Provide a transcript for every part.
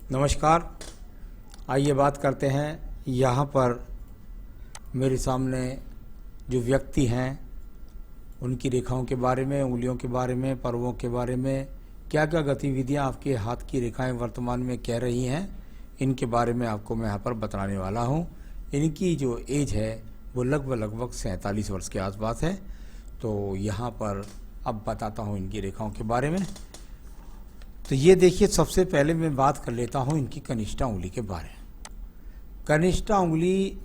नमस्कार। आइए बात करते हैं यहाँ पर मेरे सामने जो व्यक्ति हैं उनकी रेखाओं के बारे में, उंगलियों के बारे में, पर्वों के बारे में, क्या क्या गतिविधियाँ आपके हाथ की रेखाएं वर्तमान में कह रही हैं, इनके बारे में आपको मैं यहाँ पर बताने वाला हूँ। इनकी जो एज है वो लगभग 47 वर्ष के आसपास है। तो यहाँ पर अब बताता हूँ इनकी रेखाओं के बारे में। तो ये देखिए, सबसे पहले मैं बात कर लेता हूँ इनकी कनिष्ठा उंगली के बारे में। कनिष्ठा उंगली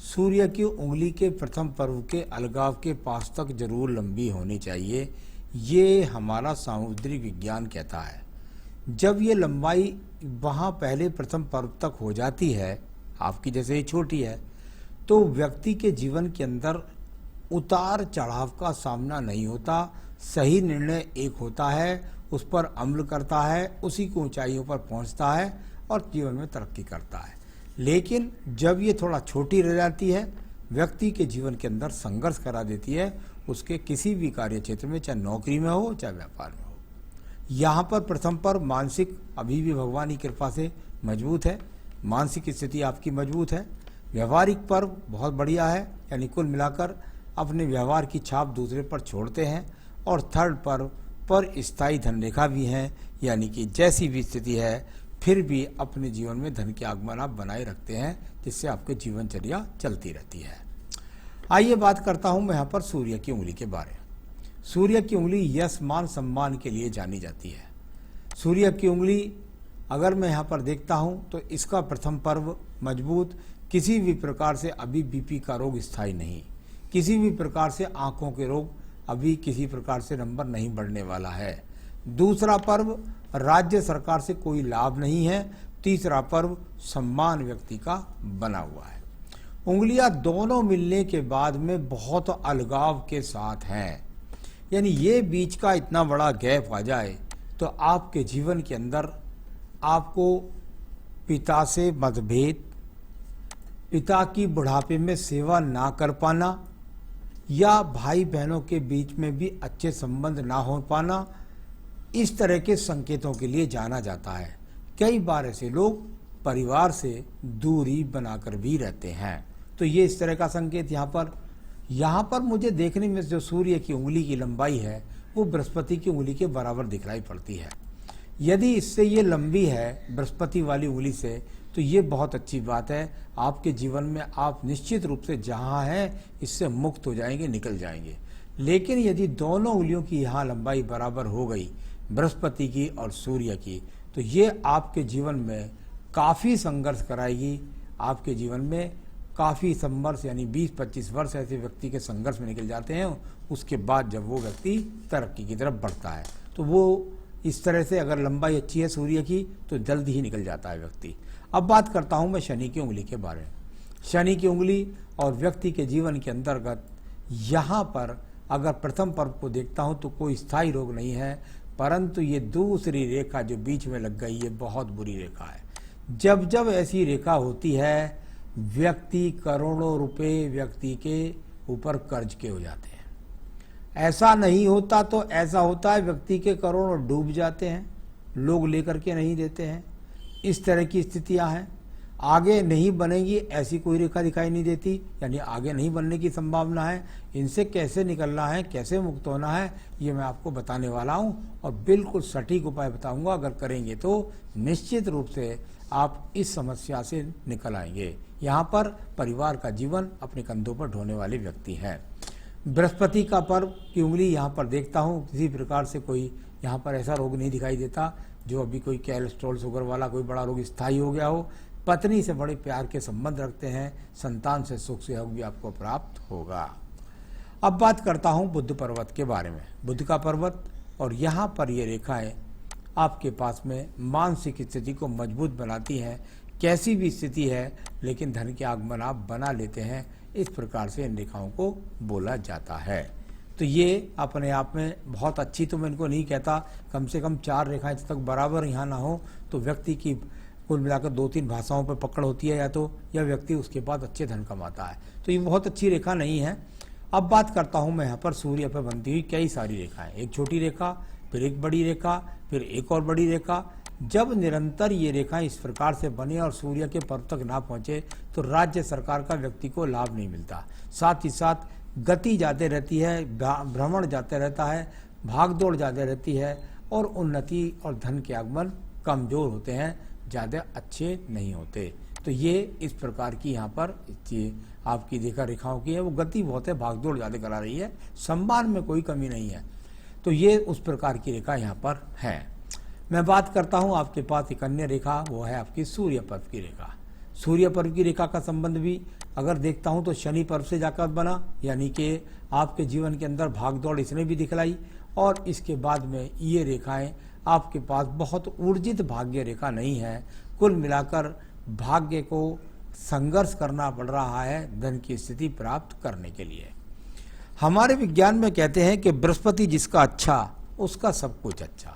सूर्य की उंगली के प्रथम पर्व के अलगाव के पास तक जरूर लंबी होनी चाहिए, ये हमारा सामुद्रिक विज्ञान कहता है। जब ये लंबाई वहाँ पहले प्रथम पर्व तक हो जाती है, आपकी जैसे ही छोटी है, तो व्यक्ति के जीवन के अंदर उतार चढ़ाव का सामना नहीं होता। सही निर्णय एक होता है, उस पर अमल करता है, उसी को ऊंचाइयों पर पहुंचता है और जीवन में तरक्की करता है। लेकिन जब ये थोड़ा छोटी रह जाती है, व्यक्ति के जीवन के अंदर संघर्ष करा देती है, उसके किसी भी कार्य क्षेत्र में, चाहे नौकरी में हो चाहे व्यापार में हो। यहाँ पर प्रथम पर मानसिक अभी भी भगवान की कृपा से मजबूत है, मानसिक स्थिति आपकी मजबूत है। व्यवहारिक पर्व बहुत बढ़िया है, यानी कुल मिलाकर अपने व्यवहार की छाप दूसरे पर छोड़ते हैं। और थर्ड पर्व पर स्थायी धन रेखा भी है, यानी कि जैसी भी स्थिति है फिर भी अपने जीवन में धन के आगमन आप बनाए रखते हैं, जिससे आपकी जीवनचर्या चलती रहती है। आइए बात करता हूं मैं यहाँ पर सूर्य की उंगली के बारे में। सूर्य की उंगली यश मान सम्मान के लिए जानी जाती है। सूर्य की उंगली अगर मैं यहाँ पर देखता हूँ तो इसका प्रथम पर्व मजबूत, किसी भी प्रकार से अभी बीपी का रोग स्थायी नहीं, किसी भी प्रकार से आंखों के रोग अभी किसी प्रकार से नंबर नहीं बढ़ने वाला है। दूसरा पर्व राज्य सरकार से कोई लाभ नहीं है। तीसरा पर्व सम्मान व्यक्ति का बना हुआ है। उंगलियां दोनों मिलने के बाद में बहुत अलगाव के साथ हैं, यानी ये बीच का इतना बड़ा गैप आ जाए तो आपके जीवन के अंदर आपको पिता से मतभेद, पिता की बुढ़ापे में सेवा ना कर पाना, या भाई बहनों के बीच में भी अच्छे संबंध ना हो पाना, इस तरह के संकेतों के लिए जाना जाता है। कई बार ऐसे लोग परिवार से दूरी बनाकर भी रहते हैं। तो ये इस तरह का संकेत यहाँ पर मुझे देखने में जो सूर्य की उंगली की लंबाई है वो बृहस्पति की उंगली के बराबर दिखलाई पड़ती है। यदि इससे ये लंबी है बृहस्पति वाली उंगली से, तो ये बहुत अच्छी बात है। आपके जीवन में आप निश्चित रूप से जहाँ हैं इससे मुक्त हो जाएंगे, निकल जाएंगे। लेकिन यदि दोनों उंगलियों की यहाँ लंबाई बराबर हो गई, बृहस्पति की और सूर्य की, तो ये आपके जीवन में काफ़ी संघर्ष कराएगी। आपके जीवन में काफ़ी संघर्ष, यानी 20-25 वर्ष ऐसे व्यक्ति के संघर्ष में निकल जाते हैं। उसके बाद जब वो व्यक्ति तरक्की की तरफ बढ़ता है, तो वो इस तरह से अगर लंबाई अच्छी है सूर्य की तो जल्दी ही निकल जाता है व्यक्ति। अब बात करता हूं मैं शनि की उंगली के बारे में। शनि की उंगली और व्यक्ति के जीवन के अंतर्गत यहाँ पर अगर प्रथम पर्व को देखता हूं तो कोई स्थायी रोग नहीं है, परंतु ये दूसरी रेखा जो बीच में लग गई, ये बहुत बुरी रेखा है। जब जब ऐसी रेखा होती है, व्यक्ति करोड़ों रुपए व्यक्ति के ऊपर कर्ज के हो जाते हैं। ऐसा नहीं होता तो ऐसा होता है, व्यक्ति के करोड़ों डूब जाते हैं, लोग लेकर के नहीं देते हैं। इस तरह की स्थितियां हैं। आगे नहीं बनेगी ऐसी कोई रेखा दिखाई नहीं देती, यानी आगे नहीं बनने की संभावना है। इनसे कैसे निकलना है, कैसे मुक्त होना है, ये मैं आपको बताने वाला हूं और बिल्कुल सटीक उपाय बताऊंगा। अगर करेंगे तो निश्चित रूप से आप इस समस्या से निकल आएंगे। यहाँ पर परिवार का जीवन अपने कंधों पर ढोने वाले व्यक्ति हैं। बृहस्पति का पर्व की उंगली यहाँ पर देखता हूँ, किसी प्रकार से कोई यहाँ पर ऐसा रोग नहीं दिखाई देता जो अभी कोई कोलेस्ट्रॉल शुगर वाला कोई बड़ा रोग स्थायी हो गया हो। पत्नी से बड़े प्यार के संबंध रखते हैं, संतान से सुख सहयोग भी आपको प्राप्त होगा। अब बात करता हूँ बुध पर्वत के बारे में। बुध का पर्वत और यहाँ पर ये रेखाएं आपके पास में मानसिक स्थिति को मजबूत बनाती हैं। कैसी भी स्थिति है लेकिन धन के आगमन आप बना लेते हैं, इस प्रकार से इन रेखाओं को बोला जाता है। तो ये अपने आप में बहुत अच्छी तो मैं इनको नहीं कहता, कम से कम 4 रेखाएं तक बराबर यहाँ ना हो तो व्यक्ति की कुल मिलाकर 2-3 भाषाओं पर पकड़ होती है, या तो यह व्यक्ति उसके बाद अच्छे धन कमाता है। तो ये बहुत अच्छी रेखा नहीं है। अब बात करता हूँ मैं यहाँ पर सूर्य पर बनती हुई कई सारी रेखाएं। एक छोटी रेखा, फिर एक बड़ी रेखा, फिर एक और बड़ी रेखा, जब निरंतर ये रेखाएं इस प्रकार से बने और सूर्य के पर्व तक ना पहुंचे तो राज्य सरकार का व्यक्ति को लाभ नहीं मिलता। साथ ही साथ गति जाते रहती है, भ्रमण जाते रहता है, भागदौड़ ज़्यादा रहती है और उन्नति और धन के आगमन कमज़ोर होते हैं, ज़्यादा अच्छे नहीं होते। तो ये इस प्रकार की यहाँ पर आपकी रेखाओं की है, वो गति बहुत है, भागदौड़ ज़्यादा करा रही है, सम्मान में कोई कमी नहीं है। तो ये उस प्रकार की रेखा यहाँ पर है। मैं बात करता हूँ आपके पास एक अन्य रेखा, वो है आपकी सूर्य पर्व की रेखा। सूर्य पर्व की रेखा का संबंध भी अगर देखता हूँ तो शनि पर्व से जाकर बना, यानी कि आपके जीवन के अंदर भागदौड़ इसने भी दिखलाई और इसके बाद में ये रेखाएं आपके पास बहुत ऊर्जित भाग्य रेखा नहीं है। कुल मिलाकर भाग्य को संघर्ष करना पड़ रहा है धन की स्थिति प्राप्त करने के लिए। हमारे विज्ञान में कहते हैं कि बृहस्पति जिसका अच्छा उसका सब कुछ अच्छा।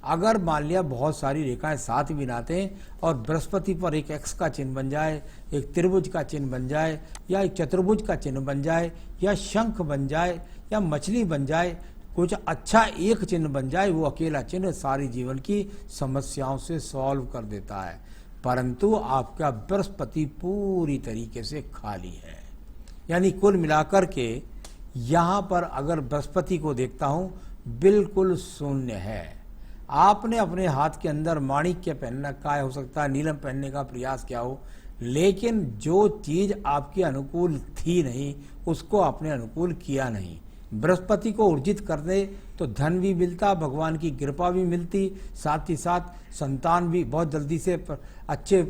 अगर मान लिया बहुत सारी रेखाएं साथ भी नाते और बृहस्पति पर एक एक्स का चिन्ह बन जाए, एक त्रिभुज का चिन्ह बन जाए, या एक चतुर्भुज का चिन्ह बन जाए, या शंख बन जाए, या मछली बन जाए, कुछ अच्छा एक चिन्ह बन जाए, वो अकेला चिन्ह सारी जीवन की समस्याओं से सॉल्व कर देता है। परंतु आपका बृहस्पति पूरी तरीके से खाली है, यानी कुल मिलाकर के यहाँ पर अगर बृहस्पति को देखता हूँ बिल्कुल शून्य है। आपने अपने हाथ के अंदर माणिक्य पहनना का हो सकता है, नीलम पहनने का प्रयास किया हो, लेकिन जो चीज आपके अनुकूल थी नहीं उसको आपने अनुकूल किया नहीं। बृहस्पति को ऊर्जित कर दे तो धन भी मिलता, भगवान की कृपा भी मिलती, साथ ही साथ संतान भी बहुत जल्दी से अच्छे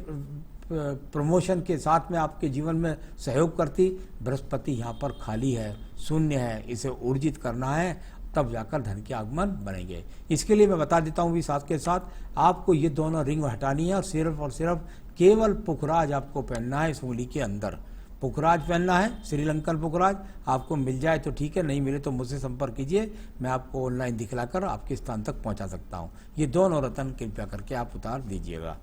प्रमोशन के साथ में आपके जीवन में सहयोग करती। बृहस्पति यहाँ पर खाली है, शून्य है, इसे ऊर्जित करना है, तब जाकर धन के आगमन बनेंगे। इसके लिए मैं बता देता हूँ भी साथ के साथ आपको ये दोनों रिंग हटानी है और सिर्फ केवल पुखराज आपको पहनना है। इस उंगली के अंदर पुखराज पहनना है, श्रीलंकन पुखराज। आपको मिल जाए तो ठीक है, नहीं मिले तो मुझसे संपर्क कीजिए, मैं आपको ऑनलाइन दिखलाकर आपके स्थान तक पहुंचा सकता हूं। ये दोनों रत्न कृपया करके आप उतार दीजिएगा।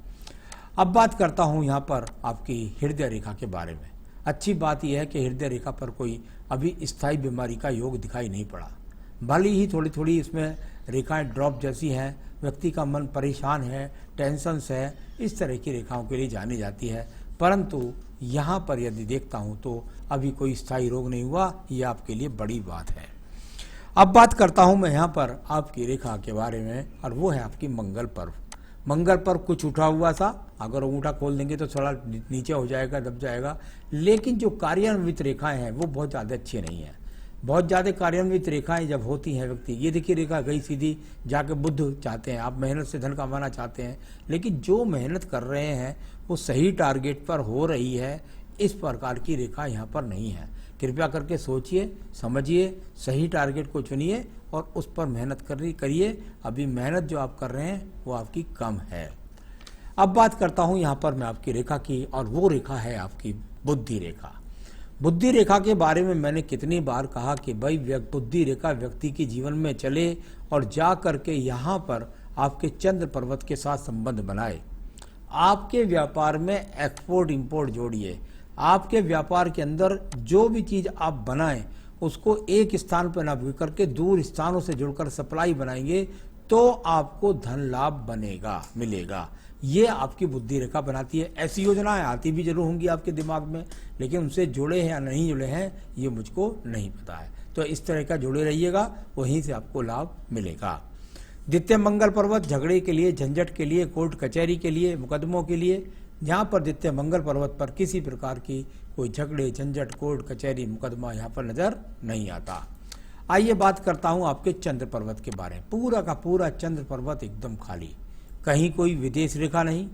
अब बात करता हूं यहाँ पर आपकी हृदय रेखा के बारे में। अच्छी बात यह है कि हृदय रेखा पर कोई अभी स्थायी बीमारी का योग दिखाई नहीं पड़ा। भले ही थोड़ी थोड़ी इसमें रेखाएं ड्रॉप जैसी हैं, व्यक्ति का मन परेशान है, टेंशन्स है, इस तरह की रेखाओं के लिए जानी जाती है। परंतु यहाँ पर यदि देखता हूँ तो अभी कोई स्थायी रोग नहीं हुआ, ये आपके लिए बड़ी बात है। अब बात करता हूँ मैं यहाँ पर आपकी रेखा के बारे में, और वो है आपकी मंगल पर्व। मंगल पर्व कुछ उठा हुआ सा, अगर अंगूठा खोल देंगे तो थोड़ा नीचे हो जाएगा, दब जाएगा, लेकिन जो कार्यान्वित रेखाएं हैं वो बहुत ज़्यादा अच्छी नहीं है। बहुत ज़्यादा कार्यान्वित रेखाएं जब होती हैं व्यक्ति, ये देखिए रेखा गई सीधी, जाके बुद्ध चाहते हैं, आप मेहनत से धन कमाना चाहते हैं, लेकिन जो मेहनत कर रहे हैं वो सही टारगेट पर हो रही है, इस प्रकार की रेखा यहाँ पर नहीं है। कृपया करके सोचिए, समझिए, सही टारगेट को चुनिए और उस पर मेहनत करिए। अभी मेहनत जो आप कर रहे हैं वो आपकी कम है। अब बात करता हूँ यहाँ पर मैं आपकी रेखा की, और वो रेखा है आपकी बुद्धि रेखा। बुद्धि रेखा के बारे में मैंने कितनी बार कहा कि भाई बुद्धि रेखा व्यक्ति के जीवन में चले और जा करके यहाँ पर आपके चंद्र पर्वत के साथ संबंध बनाए। आपके व्यापार में एक्सपोर्ट इंपोर्ट जोड़िए। आपके व्यापार के अंदर जो भी चीज आप बनाएं उसको एक स्थान पर न करके दूर स्थानों से जुड़कर सप्लाई बनाएंगे तो आपको धन लाभ मिलेगा। ये आपकी बुद्धि रेखा बनाती है। ऐसी योजनाएं आती भी जरूर होंगी आपके दिमाग में, लेकिन उनसे जुड़े हैं या नहीं जुड़े हैं ये मुझको नहीं पता है। तो इस तरह का जुड़े रहिएगा, वहीं से आपको लाभ मिलेगा। द्वितीय मंगल पर्वत झगड़े के लिए, झंझट के लिए, कोर्ट कचहरी के लिए, मुकदमों के लिए, जहाँ पर द्वितीय मंगल पर्वत पर किसी प्रकार की कोई झगड़े, झंझट, कोर्ट कचहरी, मुकदमा यहाँ पर नजर नहीं आता। आइए बात करता हूँ आपके चंद्र पर्वत के बारे में। पूरा का पूरा चंद्र पर्वत एकदम खाली, कहीं कोई विदेश रेखा नहीं,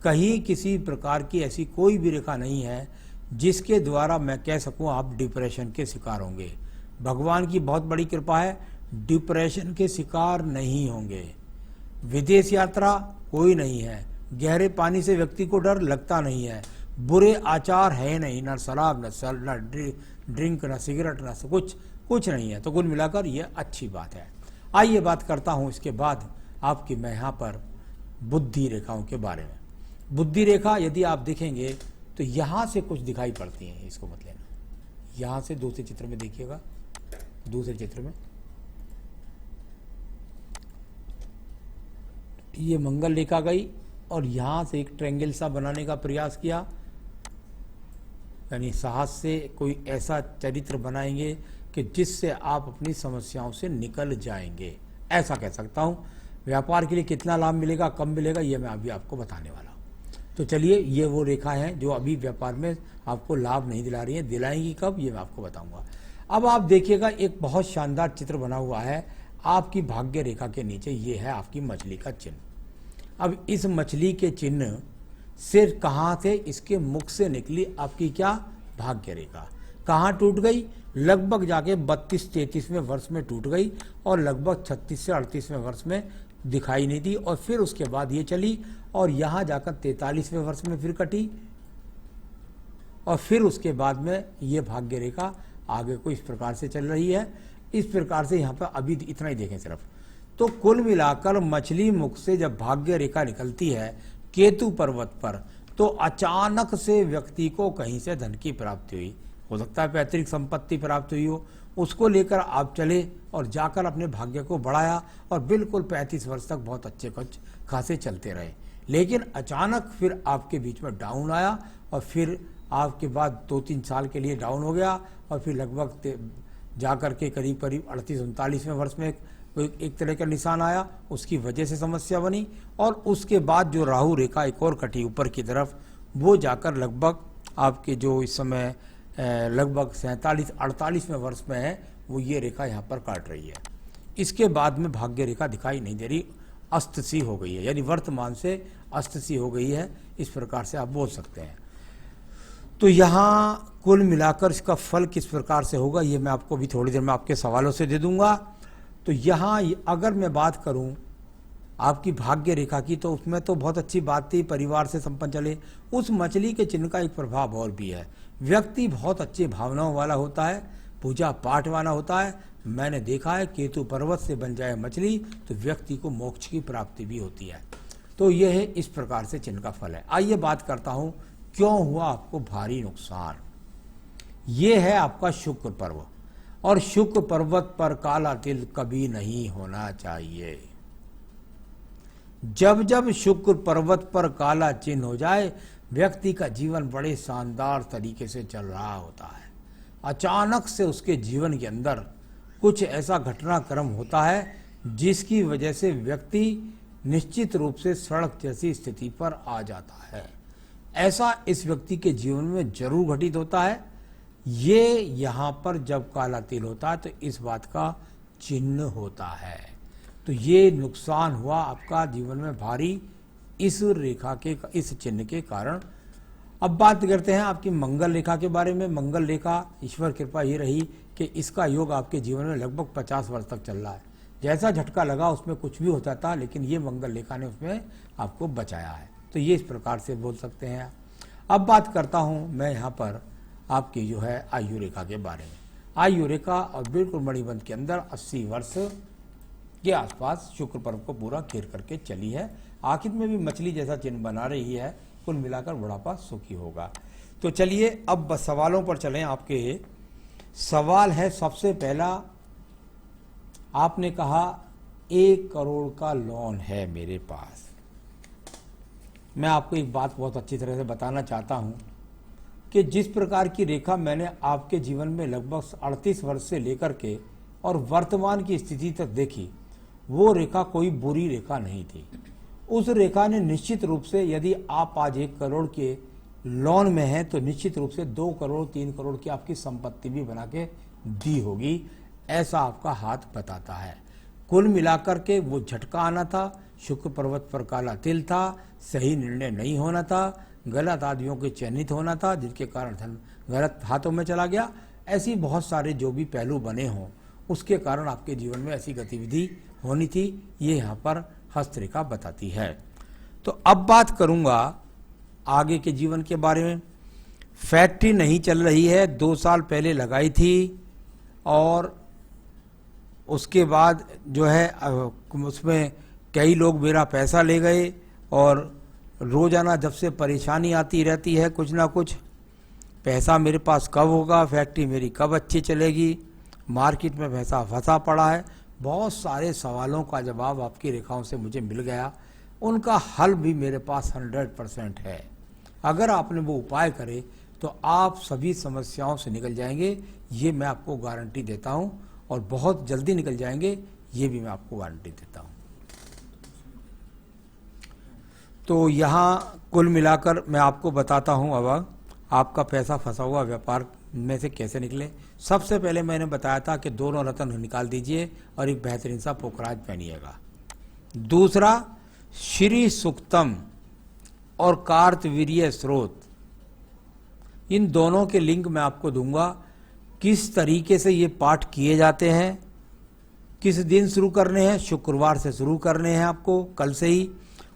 कहीं किसी प्रकार की ऐसी कोई भी रेखा नहीं है जिसके द्वारा मैं कह सकूं आप डिप्रेशन के शिकार होंगे। भगवान की बहुत बड़ी कृपा है, डिप्रेशन के शिकार नहीं होंगे। विदेश यात्रा कोई नहीं है, गहरे पानी से व्यक्ति को डर लगता नहीं है, बुरे आचार है नहीं, न शराब, न ड्रिंक, न सिगरेट, न कुछ नहीं है। तो कुल मिलाकर यह अच्छी बात है। आइए बात करता हूं इसके बाद आपकी मैं यहाँ पर बुद्धि रेखाओं के बारे में। बुद्धि रेखा यदि आप देखेंगे तो यहाँ से कुछ दिखाई पड़ती हैं, इसको मत लेना। यहाँ से दूसरे चित्र में देखिएगा, दूसरे चित्र में ये मंगल रेखा गई और यहाँ से एक ट्रायंगल सा बनाने का प्रयास किया, यानी साहस से कोई ऐसा चरित्र बनाएंगे कि जिससे आप अपनी समस्याओं से निकल जाएंगे, ऐसा कह सकता हूँ। व्यापार के लिए कितना लाभ मिलेगा, कम मिलेगा, ये मैं अभी आपको बताने वाला हूँ। तो चलिए, ये वो रेखा है जो अभी व्यापार में आपको लाभ नहीं दिला रही है, दिलाएंगी कब, ये मैं आपको बताऊंगा। अब आप देखिएगा, एक बहुत शानदार चित्र बना हुआ है आपकी भाग्य रेखा के नीचे। ये है आपकी मछली का चिन्ह। अब इस मछली के चिन्ह से कहाँ से, इसके मुख से निकली आपकी क्या, भाग्य रेखा। कहाँ टूट गई, लगभग जाके 32-33वें वर्ष में टूट गई और लगभग 36 से 38वें वर्ष में दिखाई नहीं दी, और फिर उसके बाद ये चली और यहाँ जाकर 43वें वर्ष में फिर कटी, और फिर उसके बाद में ये भाग्य रेखा आगे को इस प्रकार से चल रही है। इस प्रकार से यहाँ पर अभी इतना ही देखें सिर्फ। तो कुल मिलाकर मछली मुख से जब भाग्य रेखा निकलती है केतु पर्वत पर, तो अचानक से व्यक्ति को कहीं से धन की प्राप्ति हुई, हो सकता है पैतृक संपत्ति प्राप्त हुई हो, उसको लेकर आप चले और जाकर अपने भाग्य को बढ़ाया और बिल्कुल 35 वर्ष तक बहुत अच्छे खासे चलते रहे। लेकिन अचानक फिर आपके बीच में डाउन आया और फिर आपके बाद 2-3 साल के लिए डाउन हो गया और फिर लगभग जाकर के करीब 38-39वें वर्ष में एक तरह का निशान आया, उसकी वजह से समस्या बनी। और उसके बाद जो राहु रेखा एक और कटी ऊपर की तरफ, वो जाकर लगभग आपके जो इस समय लगभग 47-48वें वर्ष में है, वो ये रेखा यहाँ पर काट रही है। इसके बाद में भाग्य रेखा दिखाई नहीं दे रही, अस्त सी हो गई है, यानी वर्तमान से अस्त सी हो गई है, इस प्रकार से आप बोल सकते हैं। तो यहाँ कुल मिलाकर इसका फल किस प्रकार से होगा, ये मैं आपको भी थोड़ी देर में आपके सवालों से दे दूंगा। तो यहाँ अगर मैं बात करूं आपकी भाग्य रेखा की, तो उसमें तो बहुत अच्छी बात थी, परिवार से संपन्न चले। उस मछली के चिन्ह का एक प्रभाव और भी है, व्यक्ति बहुत अच्छे भावनाओं वाला होता है, पूजा पाठ वाला होता है। मैंने देखा है केतु पर्वत से बन जाए मछली तो व्यक्ति को मोक्ष की प्राप्ति भी होती है। तो यह है इस प्रकार से चिन्ह का फल है। आइए बात करता हूं क्यों हुआ आपको भारी नुकसान। ये है आपका शुक्र पर्व, और शुक्र पर्वत पर काला तिल कभी नहीं होना चाहिए। जब जब शुक्र पर्वत पर काला चिन्ह हो जाए, व्यक्ति का जीवन बड़े शानदार तरीके से चल रहा होता है। अचानक से उसके जीवन के अंदर कुछ ऐसा घटनाक्रम होता है जिसकी वजह से व्यक्ति निश्चित रूप से सड़क जैसी स्थिति पर आ जाता है। ऐसा इस व्यक्ति के जीवन में जरूर घटित होता है। ये यहाँ पर जब काला तिल होता है तो इस बात का चिन्ह होता है। तो ये नुकसान हुआ आपका जीवन में भारी इस रेखा के, इस चिन्ह के कारण। अब बात करते हैं आपकी मंगल रेखा के बारे में। मंगल रेखा, ईश्वर कृपा ये रही कि इसका योग आपके जीवन में लगभग 50 वर्ष तक चल रहा है। जैसा झटका लगा उसमें कुछ भी होता था, लेकिन ये मंगल रेखा ने उसमें आपको बचाया है। तो ये इस प्रकार से बोल सकते हैं। अब बात करता हूं मैं यहाँ पर आपकी जो है आयु रेखा के बारे में। आयु रेखा और बिल्कुल मणिबंध के अंदर 80 वर्ष के आसपास शुक्र पर्व को पूरा घेर करके चली है। आखिर में भी मछली जैसा चिन्ह बना रही है। कुल मिलाकर बुढ़ापा सुखी होगा। तो चलिए अब सवालों पर चलें। आपके सवाल है सबसे पहला, आपने कहा 1 करोड़ का लोन है मेरे पास। मैं आपको एक बात बहुत अच्छी तरह से बताना चाहता हूं कि जिस प्रकार की रेखा मैंने आपके जीवन में लगभग 38 वर्ष से लेकर के और वर्तमान की स्थिति तक देखी, वो रेखा कोई बुरी रेखा नहीं थी। उस रेखा ने निश्चित रूप से, यदि आप आज 1 करोड़ के लोन में हैं तो निश्चित रूप से 2 करोड़ 3 करोड़ की आपकी संपत्ति भी बना के दी होगी, ऐसा आपका हाथ बताता है। कुल मिलाकर के वो झटका आना था, शुक्र पर्वत पर काला तिल था, सही निर्णय नहीं होना था, गलत आदमियों के चयनित होना था जिनके कारण धन गलत हाथों में चला गया। ऐसी बहुत सारे जो भी पहलू बने हों उसके कारण आपके जीवन में ऐसी गतिविधि होनी थी, ये यहाँ पर हस्तरेखा बताती है। तो अब बात करूंगा आगे के जीवन के बारे में। फैक्ट्री नहीं चल रही है, 2 साल पहले लगाई थी और उसके बाद जो है उसमें कई लोग मेरा पैसा ले गए और रोजाना जब से परेशानी आती रहती है कुछ ना कुछ। पैसा मेरे पास कब होगा, फैक्ट्री मेरी कब अच्छी चलेगी, मार्केट में पैसा फंसा पड़ा है। बहुत सारे सवालों का जवाब आपकी रेखाओं से मुझे मिल गया। उनका हल भी मेरे पास 100% है। अगर आपने वो उपाय करे तो आप सभी समस्याओं से निकल जाएंगे, ये मैं आपको गारंटी देता हूं, और बहुत जल्दी निकल जाएंगे, ये भी मैं आपको गारंटी देता हूं। तो यहाँ कुल मिलाकर मैं आपको बताता हूँ अब आपका पैसा फंसा हुआ व्यापार में से कैसे निकले। सबसे पहले मैंने बताया था कि दोनों रत्न निकाल दीजिए और एक बेहतरीन सा पोखराज पहनिएगा। दूसरा, श्री सुक्तम और कार्तवीर्य स्रोत, इन दोनों के लिंक मैं आपको दूंगा। किस तरीके से ये पाठ किए जाते हैं, किस दिन शुरू करने हैं, शुक्रवार से शुरू करने हैं आपको, कल से ही।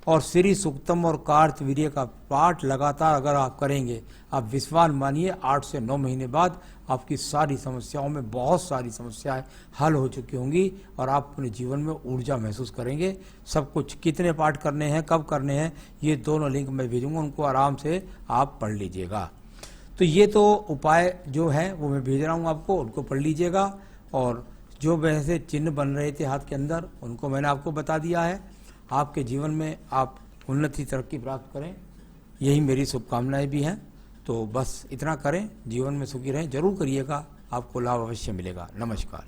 और श्री सुक्तम और कार्तवीर्य का पाठ लगातार अगर आप करेंगे, आप विश्वास मानिए 8 से 9 महीने बाद आपकी सारी समस्याओं में, बहुत सारी समस्याएं हल हो चुकी होंगी और आप अपने जीवन में ऊर्जा महसूस करेंगे। सब कुछ, कितने पाठ करने हैं, कब करने हैं, ये दोनों लिंक मैं भेजूंगा, उनको आराम से आप पढ़ लीजिएगा। तो ये तो उपाय जो है वो मैं भेज रहा हूँ आपको, उनको पढ़ लीजिएगा। और जो वैसे चिन्ह बन रहे थे हाथ के अंदर, उनको मैंने आपको बता दिया है। आपके जीवन में आप उन्नति, तरक्की प्राप्त करें, यही मेरी शुभकामनाएं भी हैं। तो बस इतना करें, जीवन में सुखी रहें, जरूर करिएगा, आपको लाभ अवश्य मिलेगा। नमस्कार।